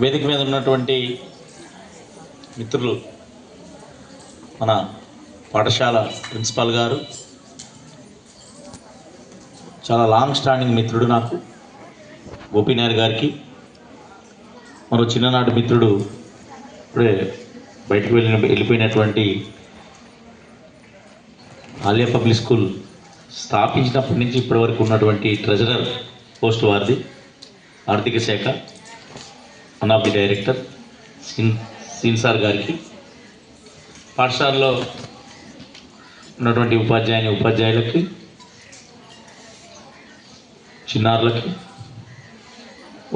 వేదిక మీద ఉన్నటువంటి మిత్రులు, మన పాఠశాల ప్రిన్సిపాల్ గారు, చాలా లాంగ్ స్టాండింగ్ మిత్రుడు నాకు, గోపీనాథ్ గారికి, మరో చిన్ననాటి మిత్రుడు ఇప్పుడే బయటకు వెళ్ళిపోయినటువంటి ఆలియా పబ్లిక్ స్కూల్ స్థాపించినప్పటి నుంచి ఇప్పటి వరకు ఉన్నటువంటి ట్రెజరర్ పోస్ట్ వారిది, ఆర్థిక శాఖ వన్ ఆఫ్ ది డైరెక్టర్ సీన్ సార్ గారికి, పాఠశాలలో ఉన్నటువంటి ఉపాధ్యాయులకి, చిన్నారులకి,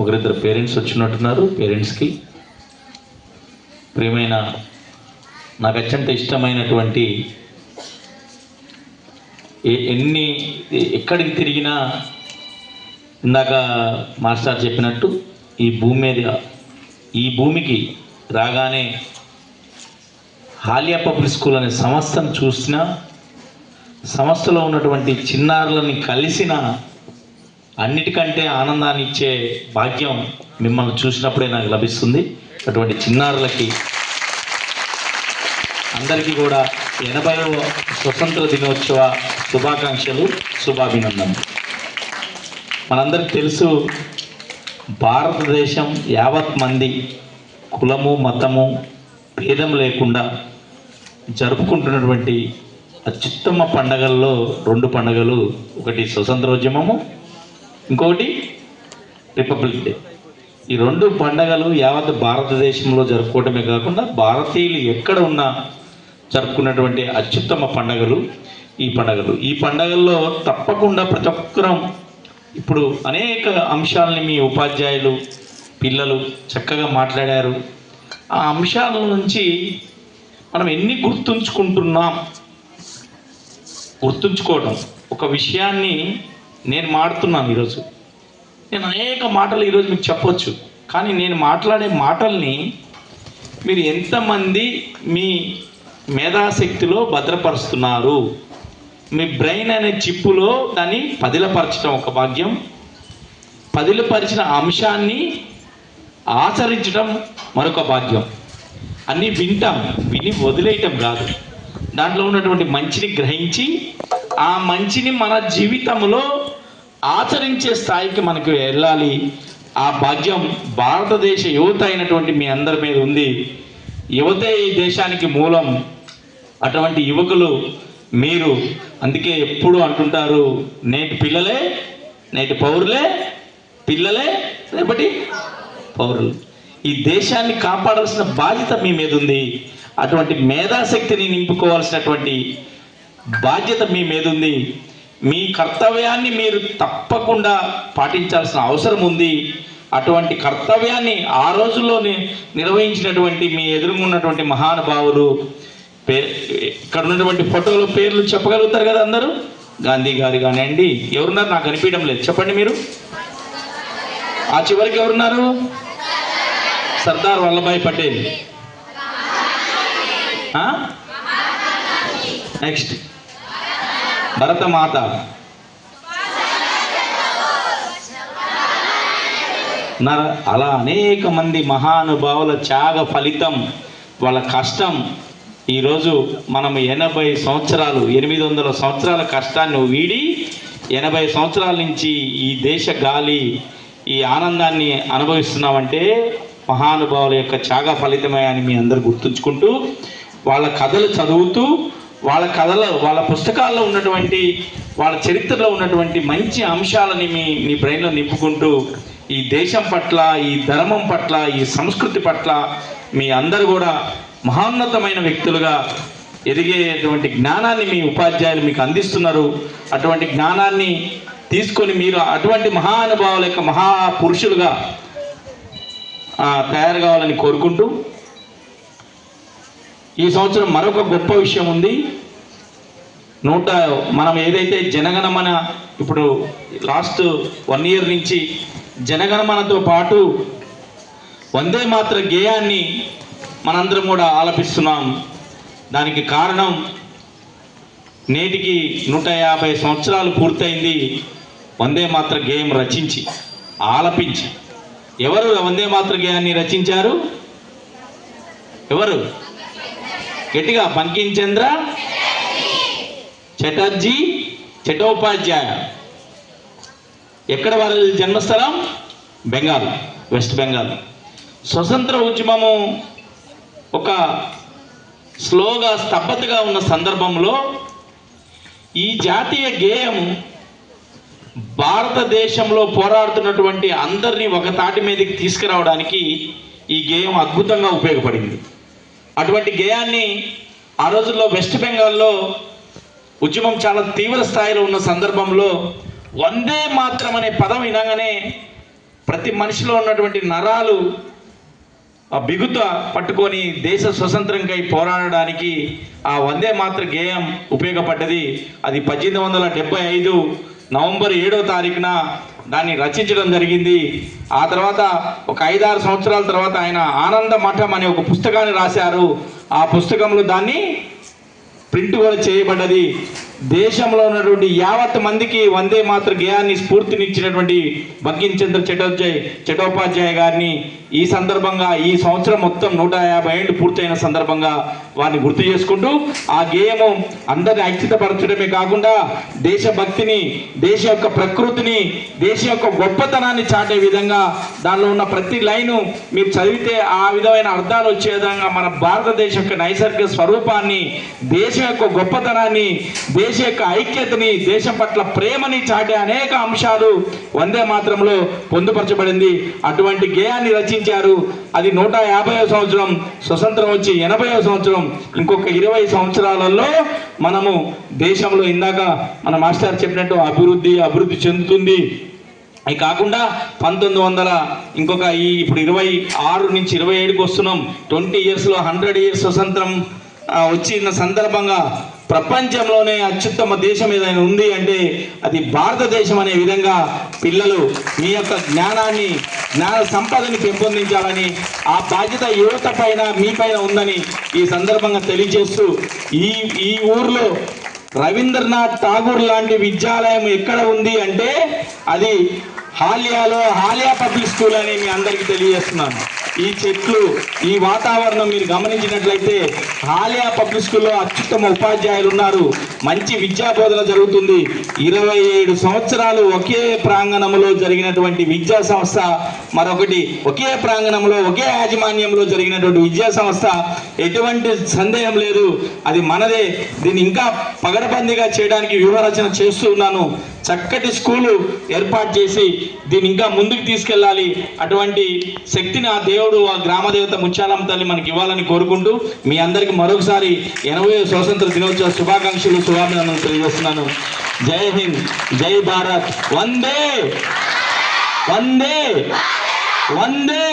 ఒకరిద్దరు పేరెంట్స్ వచ్చినట్టున్నారు, పేరెంట్స్కి, ప్రియమైన నాకు అత్యంత ఇష్టమైనటువంటి ఎక్కడికి తిరిగినా ఇందాక మాస్టర్ చెప్పినట్టు ఈ భూమికి రాగానే ఆలియా పబ్లిక్ స్కూల్ అనే సంస్థను చూసినా, సంస్థలో ఉన్నటువంటి చిన్నారులని కలిసిన అన్నిటికంటే ఆనందాన్ని ఇచ్చే భాగ్యం మిమ్మల్ని చూసినప్పుడే నాకు లభిస్తుంది. అటువంటి చిన్నారులకి అందరికీ కూడా 80వ స్వతంత్ర దినోత్సవ శుభాకాంక్షలు, శుభాభినందనలు. మనందరికీ తెలుసు, భారతదేశం యావత్ మంది కులము, మతము, భేదం లేకుండా జరుపుకుంటున్నటువంటి అత్యుత్తమ పండగల్లో 2 పండుగలు, ఒకటి స్వతంత్రోద్యమము, ఇంకొకటి రిపబ్లిక్ డే. ఈ 2 పండగలు యావత్ భారతదేశంలో జరుపుకోవటమే కాకుండా భారతీయులు ఎక్కడ ఉన్నా జరుపుకున్నటువంటి అత్యుత్తమ పండగలు ఈ పండగల్లో తప్పకుండా ప్రతి ఒక్కరం ఇప్పుడు అనేక అంశాలని మీ ఉపాధ్యాయులు, పిల్లలు చక్కగా మాట్లాడారు. ఆ అంశాల నుంచి మనం ఎన్ని గుర్తుంచుకోవడం, ఒక విషయాన్ని నేను మాడుతున్నాను ఈరోజు. నేను అనేక మాటలు ఈరోజు మీకు చెప్పొచ్చు, కానీ నేను మాట్లాడే మాటల్ని మీరు ఎంతమంది మీ మేధాశక్తిలో భద్రపరుస్తున్నారు, మీ బ్రెయిన్ అనే చిప్పులో దాన్ని పదిలపరచడం ఒక భాగ్యం, పదిలపరిచిన అంశాన్ని ఆచరించడం మరొక భాగ్యం. అన్నీ విని వదిలేయటం కాదు, దాంట్లో ఉన్నటువంటి మంచిని గ్రహించి ఆ మంచిని మన జీవితంలో ఆచరించే స్థాయికి మనకు వెళ్ళాలి. ఆ భాగ్యం భారతదేశ యువత అయినటువంటి మీ అందరి మీద ఉంది. యువతే ఈ దేశానికి మూలం. అటువంటి యువకులు మీరు. అందుకే ఎప్పుడు అంటుంటారు, నేటి పిల్లలే నేటి పౌరులే, పిల్లలే రేపటి పౌరులు. ఈ దేశాన్ని కాపాడాల్సిన బాధ్యత మీ మీద ఉంది. అటువంటి మేధాశక్తిని నింపుకోవాల్సినటువంటి బాధ్యత మీ మీద ఉంది. మీ కర్తవ్యాన్ని మీరు తప్పకుండా పాటించాల్సిన అవసరం ఉంది. అటువంటి కర్తవ్యాన్ని ఆ రోజుల్లోనే నిర్వహించినటువంటి మీ ఎదురుగున్నటువంటి మహానుభావులు, ఇక్కడ ఉన్నటువంటి ఫోటోలో పేర్లు చెప్పగలుగుతారు కదా అందరూ? గాంధీ గారు కానివ్వండి, ఎవరున్నారు నాకు అనిపించడం లేదు, చెప్పండి మీరు. ఆ చివరికి ఎవరున్నారు? సర్దార్ వల్లభాయ్ పటేల్. నెక్స్ట్ భరతమాత. అలా అనేక మంది మహానుభావుల త్యాగ ఫలితం, వాళ్ళ కష్టం ఈరోజు మనం 80 సంవత్సరాలు, 800 సంవత్సరాల కష్టాన్ని వీడి 80 సంవత్సరాల నుంచి ఈ దేశ గాలి, ఈ ఆనందాన్ని అనుభవిస్తున్నామంటే మహానుభావుల యొక్క త్యాగ ఫలితమే అని మీ అందరూ గుర్తుంచుకుంటూ, వాళ్ళ కథలు చదువుతూ, వాళ్ళ పుస్తకాల్లో ఉన్నటువంటి, వాళ్ళ చరిత్రలో ఉన్నటువంటి మంచి అంశాలని మీ బ్రెయిన్లో నింపుకుంటూ, ఈ దేశం పట్ల, ఈ ధర్మం పట్ల, ఈ సంస్కృతి పట్ల మీ అందరూ కూడా మహోన్నతమైన వ్యక్తులుగా ఎదిగేటువంటి జ్ఞానాన్ని మీ ఉపాధ్యాయులు మీకు అందిస్తున్నారు. అటువంటి జ్ఞానాన్ని తీసుకొని మీరు అటువంటి మహానుభావుల యొక్క మహాపురుషులుగా తయారు కావాలని కోరుకుంటూ, ఈ సంవత్సరం మరొక గొప్ప విషయం ఉంది. మనం ఏదైతే జనగణమన, ఇప్పుడు లాస్ట్ 1 year నుంచి జనగణమనతో పాటు వందే మాతర గేయాన్ని మనందరం కూడా ఆలపిస్తున్నాం. దానికి కారణం, నేటికి 150 సంవత్సరాలు పూర్తయింది వందే మాతర గేయం రచించి, ఆలపించి. ఎవరు వందే మాతృ గేయాన్ని రచించారు? ఎవరు? గట్టిగా. బంకిం చంద్ర చటర్జీ చటోపాధ్యాయ. ఎక్కడ వారి జన్మస్థలం? బెంగాల్, వెస్ట్ బెంగాల్. స్వతంత్ర ఉద్యమము ఒక స్లోగా స్తబ్దతగా ఉన్న సందర్భంలో ఈ జాతీయ గేయం భారతదేశంలో పోరాడుతున్నటువంటి అందరినీ ఒక తాటి మీదకి తీసుకురావడానికి ఈ గేయం అద్భుతంగా ఉపయోగపడింది. అటువంటి గేయాన్ని ఆ రోజుల్లో వెస్ట్ బెంగాల్లో ఉద్యమం చాలా తీవ్ర స్థాయిలో ఉన్న సందర్భంలో వందే మాత్రం అనే పదం వినగానే ప్రతి మనిషిలో ఉన్నటువంటి నరాలు ఆ బిగుత పట్టుకొని దేశ స్వతంత్రంకై పోరాడడానికి ఆ వందే మాతృ గేయం ఉపయోగపడ్డది. అది 1875 నవంబర్ 7వ తారీఖున దాన్ని రచించడం జరిగింది. ఆ తర్వాత ఒక 5-6 సంవత్సరాల తర్వాత ఆయన ఆనంద మఠం అనే ఒక పుస్తకాన్ని రాశారు. ఆ పుస్తకంలో దాన్ని ప్రింట్ కూడా చేయబడ్డది. దేశంలో ఉన్నటువంటి యావత్ మందికి వందే మాతృ గేయాన్ని స్ఫూర్తినిచ్చినటువంటి బంకిం చంద్ర చటోపాధ్యాయ గారిని ఈ సందర్భంగా ఈ సంవత్సరం మొత్తం 150 ఏళ్ళు పూర్తయిన సందర్భంగా వారిని గుర్తు చేసుకుంటూ ఆ గేయము అందరిని ఐక్యతపరచడమే కాకుండా దేశభక్తిని, దేశ యొక్క ప్రకృతిని, దేశ యొక్క గొప్పతనాన్ని చాటే విధంగా దానిలో ఉన్న ప్రతి లైను మీరు చదివితే ఆ విధమైన అర్థాలు వచ్చే విధంగా మన భారతదేశం యొక్క నైసర్గిక స్వరూపాన్ని, దేశం యొక్క గొప్పతనాన్ని, దేశ యొక్క ఐక్యతని, దేశం పట్ల ప్రేమని చాటే అనేక అంశాలు వందే మాత్రంలో పొందుపరచబడింది. అటువంటి గేయాన్ని రచించారు. అది 150వ సంవత్సరం, స్వతంత్రం వచ్చి 80వ సంవత్సరం. ఇంకొక 20 సంవత్సరాలలో మనము దేశంలో ఇందాక మన మాస్టర్ చెప్పినట్టు అభివృద్ధి చెందుతుంది. అవి కాకుండా 1900 ఇంకొక ఇప్పుడు 26 నుంచి 27కి వస్తున్నాం. 20 ఇయర్స్లో 100 ఇయర్స్ స్వతంత్రం వచ్చిన సందర్భంగా ప్రపంచంలోనే అత్యుత్తమ దేశం ఏదైనా ఉంది అంటే అది భారతదేశం అనే విధంగా పిల్లలు మీ యొక్క జ్ఞాన సంపదని పెంపొందించాలని ఆ బాధ్యత యువత పైన మీ పైన ఉందని ఈ సందర్భంగా తెలియజేస్తూ ఈ ఊర్లో రవీంద్రనాథ్ ఠాగూర్ లాంటి విద్యాలయం ఎక్కడ ఉంది అంటే అది హాలియా పబ్లిక్ స్కూల్ అని మీ అందరికీ తెలియజేస్తున్నాను. ఈ చెట్లు, ఈ వాతావరణం మీరు గమనించినట్లయితే హాలియా పబ్లిక్ స్కూల్లో అత్యుత్తమ ఉపాధ్యాయులు ఉన్నారు. మంచి విద్యా బోధన జరుగుతుంది. 27 సంవత్సరాలు ఒకే ప్రాంగణంలో జరిగినటువంటి విద్యా సంస్థ మరొకటి, ఒకే ప్రాంగణంలో ఒకే యాజమాన్యంలో జరిగినటువంటి విద్యా సంస్థ. ఎటువంటి సందేహం లేదు, అది మనదే. దీన్ని ఇంకా పగడబందీగా చేయడానికి వ్యూహరచన చేస్తూ ఉన్నాను. చక్కటి స్కూలు ఏర్పాటు చేసి దీన్ని ఇంకా ముందుకు తీసుకెళ్ళాలి. అటువంటి శక్తిని ఆ దేవుడు, ఆ గ్రామదేవత ముత్యాలమ్మ తల్లి మనకి ఇవ్వాలని కోరుకుంటూ మీ అందరికీ మరొకసారి 80వ స్వాతంత్ర దినోత్సవ శుభాకాంక్షలు, శుభాభినందనలు తెలియజేస్తున్నాను. జై హింద్, జై భారత్, వందే వందే వందే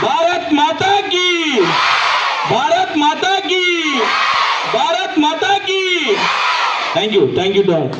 భారత్ మాతా కీ, భారత్ మాతా కీ, భారత్ మాతా కీ. Thank you to all.